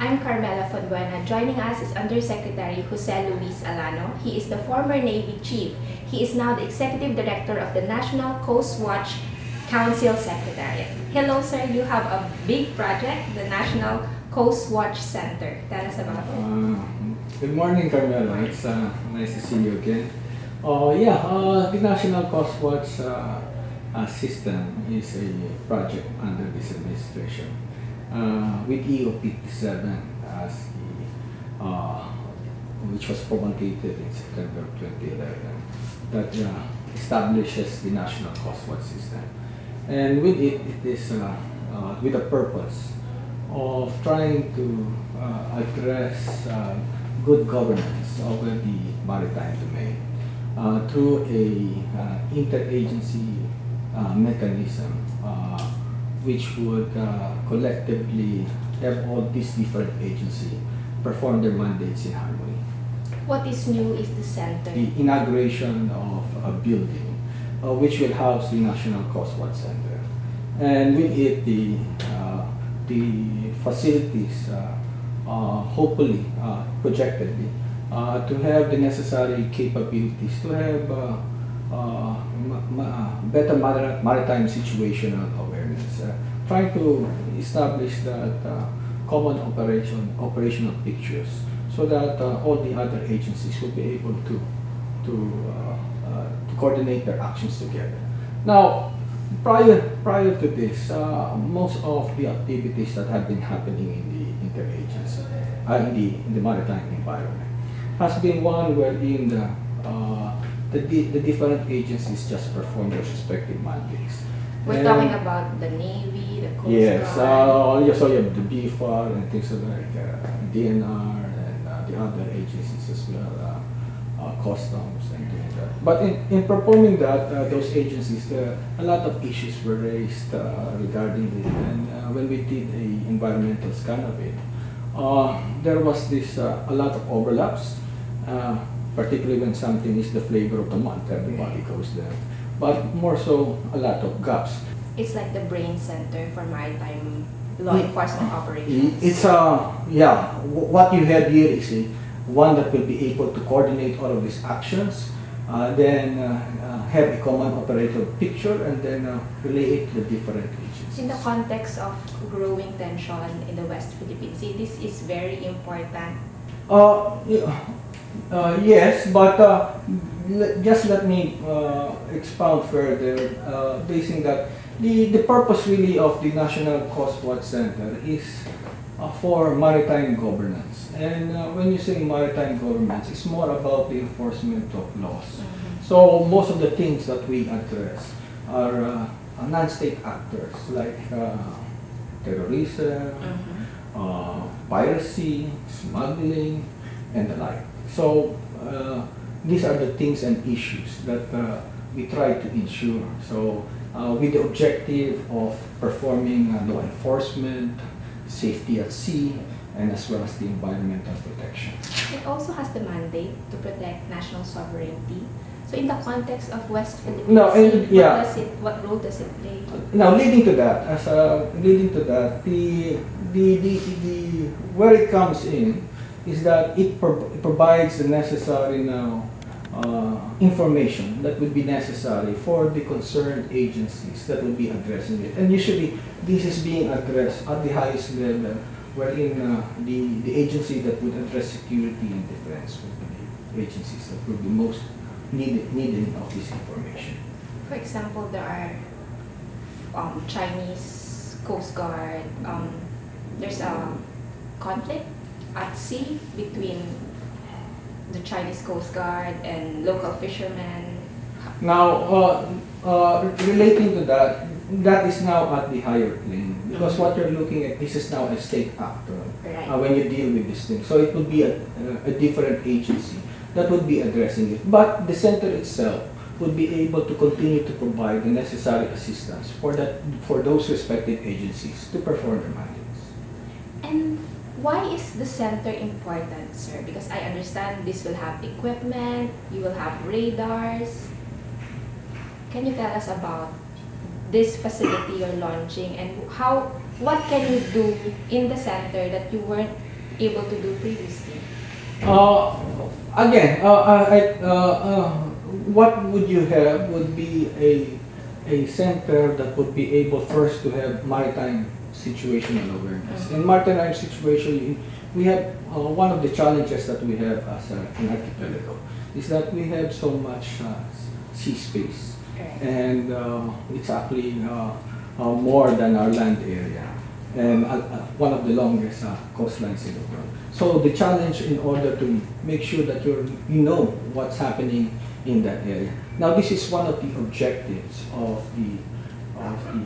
I'm Carmela Fonbuena. Joining us is Undersecretary Jose Luis Alano. He is the former Navy Chief. He is now the Executive Director of the National Coast Watch Council Secretariat. Hello, sir. You have a big project, the National Coast Watch Center. Tell us about it. Good morning, Carmela. It's nice to see you again. The National Coast Watch system is a project under this administration with EO57 as which was promulgated in September 2011 that establishes the National Coast Watch system. And with it, it is with a purpose of trying to address good governance over the maritime domain through a interagency mechanism which would collectively have all these different agencies perform their mandates in harmony. What is new is the center. The inauguration of a building which will house the National Coast Watch Center, and with it the facilities hopefully projectedly to have the necessary capabilities to have better maritime situational awareness, trying to establish that common operational pictures so that all the other agencies will be able to coordinate their actions together. Now, prior to this, most of the activities that have been happening in the interagency, in the maritime environment, has been one wherein the different agencies just perform their respective mandates. We're talking about the Navy, the Coast Guard. Yes, so you have the BFAR and things like DNR and the other agencies as well, customs and doing that. But in performing that, those agencies, a lot of issues were raised regarding it. And when we did an environmental scan of it, there was this a lot of overlaps. Particularly when something is the flavor of the month, everybody goes there. But more so, a lot of gaps. It's like the brain center for maritime law enforcement operations. It's what you have here is one that will be able to coordinate all of these actions, then have a common operative picture, and then relay it to the different agencies. In the context of growing tension in the West Philippines, this is very important. Yes, but just let me expound further, basing that the purpose really of the National Coast Watch Center is for maritime governance. And when you say maritime governance, it's more about the enforcement of laws. So most of the things that we address are non-state actors like terrorism, piracy, smuggling, and the like. So these are the things and issues that we try to ensure. So with the objective of performing law enforcement, safety at sea, and as well as the environmental protection. It also has the mandate to protect national sovereignty. So in the context of West Philippines, what role does it play? Now, leading to that, where it comes in is that it provides the necessary information that would be necessary for the concerned agencies that will be addressing it. And usually, this is being addressed at the highest level, wherein the agency that would address security and defense would be the agencies that would be most needing of this information. For example, there are Chinese Coast Guard. There's a conflict at sea between the Chinese Coast Guard and local fishermen. Now, relating to that, that is now at the higher plane, because what you're looking at, this is now a state actor when you deal with this thing. So it would be a different agency that would be addressing it. But the center itself would be able to continue to provide the necessary assistance for those respective agencies to perform their mandates. And why is the center important, sir? Because I understand this will have equipment, you will have radars. Can you tell us about this facility you're launching, and what can you do in the center that you weren't able to do previously? Again, what would you have would be a center that would be able first to have maritime situational awareness. In maritime situation, we have one of the challenges that we have as an archipelago is that we have so much sea space, and it's actually more than our land area, and one of the longest coastlines in the world. So the challenge in order to make sure that you know what's happening in that area. Now this is one of the objectives of the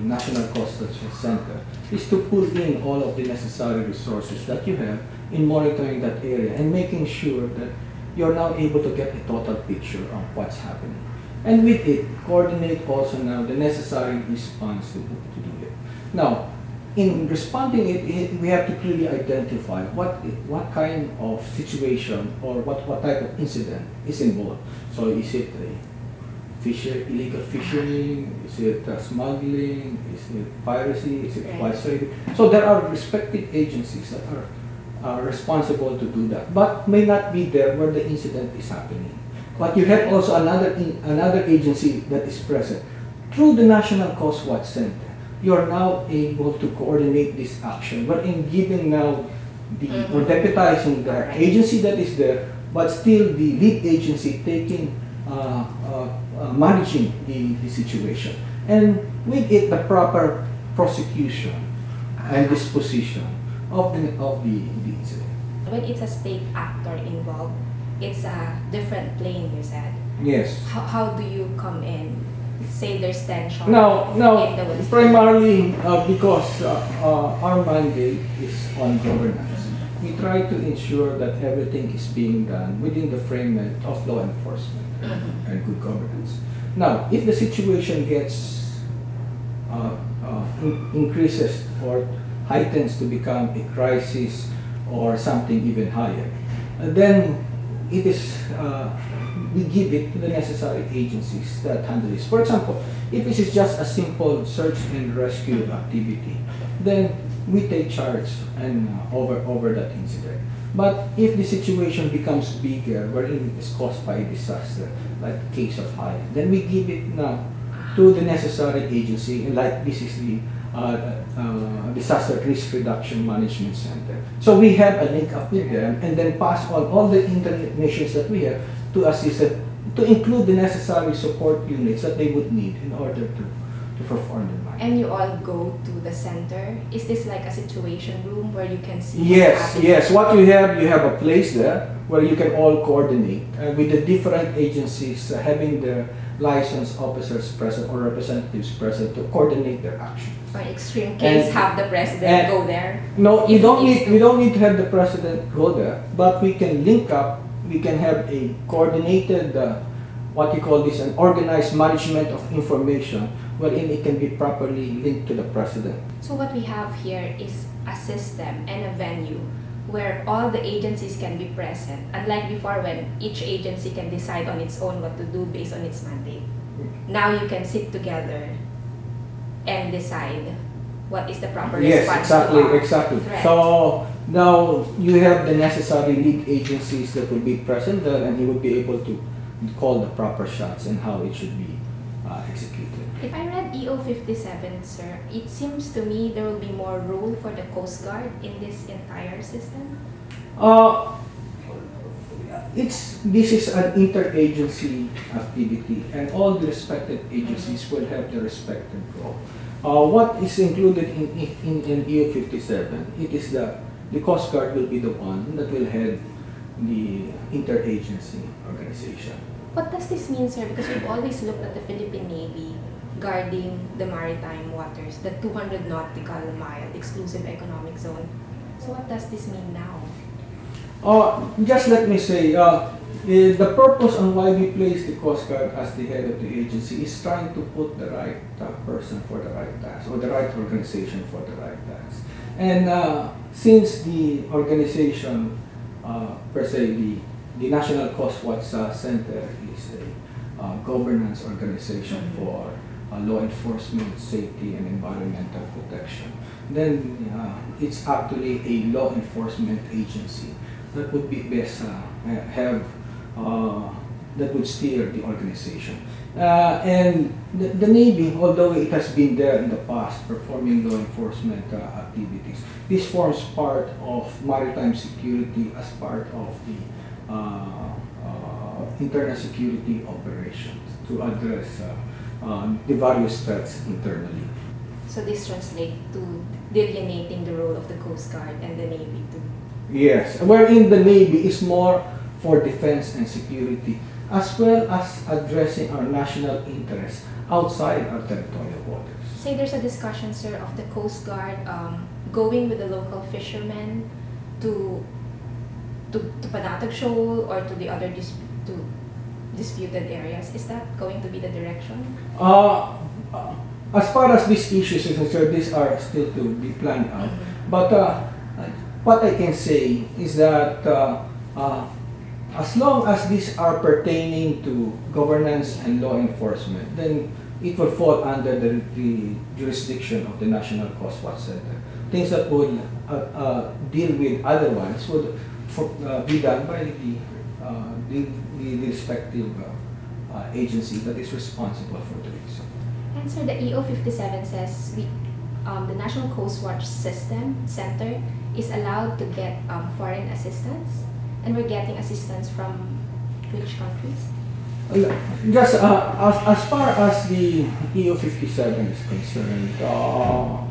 National Coastal Center, is to pull in all of the necessary resources that you have in monitoring that area and making sure that you're now able to get a total picture of what's happening. And with it, coordinate also now the necessary response to do it. Now, in responding it, we have to clearly identify what kind of situation or what type of incident is involved. So is it illegal fishing? Is it smuggling? Is it piracy? Is it white trading? So there are respective agencies that are responsible to do that, but may not be there where the incident is happening. But you have also another agency that is present. Through the National Coast Watch Center, you are now able to coordinate this action, but in giving now or deputizing the agency that is there, but still the lead agency taking managing the situation, and with it the proper prosecution and disposition of the incident. When it's a state actor involved, it's a different plane, you said. Yes. How do you come in? Say there's tension. No, in the West. primarily because our mandate is on governance. We try to ensure that everything is being done within the framework of law enforcement and good governance. Now, if the situation gets increases or heightens to become a crisis or something even higher, then it is we give it to the necessary agencies that handle this. For example, if this is just a simple search and rescue activity, then we take charge and over that incident. But if the situation becomes bigger, wherein it is caused by a disaster, like the case of Hawaii, then we give it now to the necessary agency, like this is the Disaster Risk Reduction Management Center. So we have a link up with them and then pass on all the information that we have to assist them, to include the necessary support units that they would need in order to perform the management. And you all go to the center? Is this like a situation room where you can see? Yes. What you have a place there where you can all coordinate with the different agencies having their licensed officers present or representatives present to coordinate their actions. For extreme case, have the president go there? No, we don't need to have the president go there, but we can link up. We can have a coordinated, what you call this, an organized management of information, wherein it can be properly linked to the president. So what we have here is a system and a venue where all the agencies can be present, unlike before when each agency can decide on its own what to do based on its mandate. Now you can sit together and decide what is the proper response to exactly. threat. So now you have the necessary lead agencies that will be present there, and he will be able to call the proper shots and how it should be executed. If I read EO 57, sir, it seems to me there will be more role for the Coast Guard in this entire system. This is an interagency activity, and all the respective agencies will have their respective role. What is included in EO 57? It is the Coast Guard will be the one that will head the interagency organization. What does this mean, sir? Because we've always looked at the Philippine Navy guarding the maritime waters, the 200 nautical mile exclusive economic zone. So what does this mean now? Just let me say, the purpose on why we place the Coast Guard as the head of the agency is trying to put the right person for the right task, or the right organization for the right task. And since the organization, per se, the National Coast Watch Center is a governance organization for law enforcement, safety, and environmental protection. then it's actually a law enforcement agency that would be best have that would steer the organization. And the Navy, although it has been there in the past performing law enforcement activities, this forms part of maritime security as part of the internal security operations to address the various threats internally. So this translates to delineating the role of the Coast Guard and the Navy too. Yes, wherein the Navy is more for defense and security, as well as addressing our national interests outside our territorial waters. Say there's a discussion, sir, of the Coast Guard going with the local fishermen to Panatag Shoal or to the other disputed areas. Is that going to be the direction? As far as these issues is concerned, these are still to be planned out. But what I can say is that as long as these are pertaining to governance and law enforcement, then it will fall under the jurisdiction of the National Coast Watch Center. Things that would deal with otherwise would be done by the respective agency that is responsible for doing so. And sir, the EO 57 says the National Coast Watch Center is allowed to get foreign assistance, and we're getting assistance from which countries? Just as far as the EO 57 is concerned,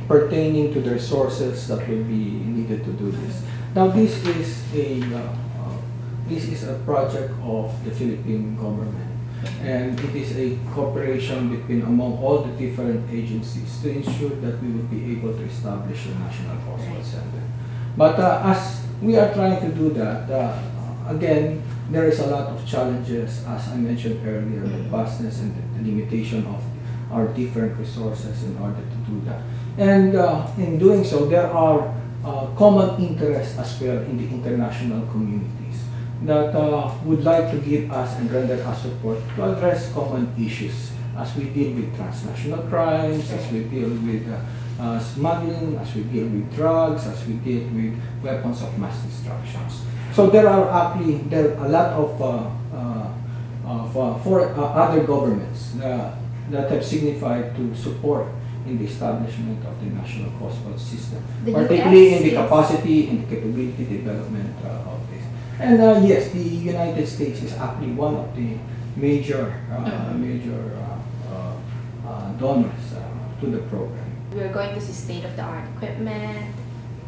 pertaining to the resources that will be needed to do this. Now, this is a project of the Philippine government, and it is a cooperation between among all the different agencies to ensure that we will be able to establish a National Coast Watch Center. But as we are trying to do that, again, there is a lot of challenges, as I mentioned earlier, the vastness and the limitation of our different resources in order to do that. And in doing so, there are common interests as well in the international communities that would like to give us and render us support to address common issues as we deal with transnational crimes, as we deal with smuggling, as we deal with drugs, as we deal with weapons of mass destruction. So there are a lot of other governments that have signified to support in the establishment of the National Coast Watch system, particularly in the capacity and the capability development of this. And yes, the United States is actually one of the major donors to the program. We are going to see state-of-the-art equipment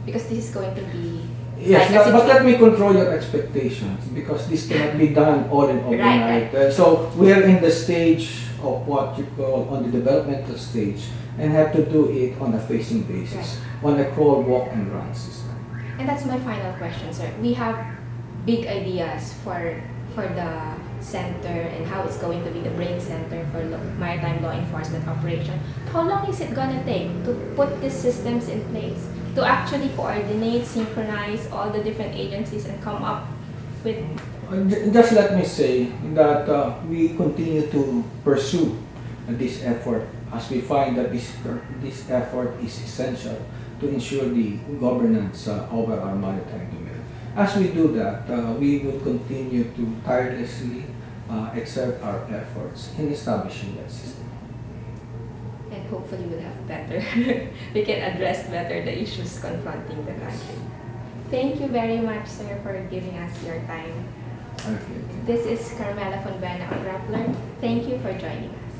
because this is going to be. Yes, but let me control your expectations because this cannot be done all in overnight. Right. So we are in the stage of what you call on the developmental stage and have to do it on a phasing basis, on a crawl, walk, and run system. And that's my final question, sir. We have big ideas for the center and how it's going to be the brain center for maritime law enforcement operation. How long is it gonna take to put these systems in place, to actually coordinate, synchronize all the different agencies and come up with? Just let me say that we continue to pursue this effort as we find that this effort is essential to ensure the governance over our maritime domain. As we do that, we will continue to tirelessly exert our efforts in establishing that system. And hopefully we'll have better, we can address better the issues confronting the country. Thank you very much, sir, for giving us your time. Okay. This is Carmela Fonbena on Rappler. Thank you for joining us.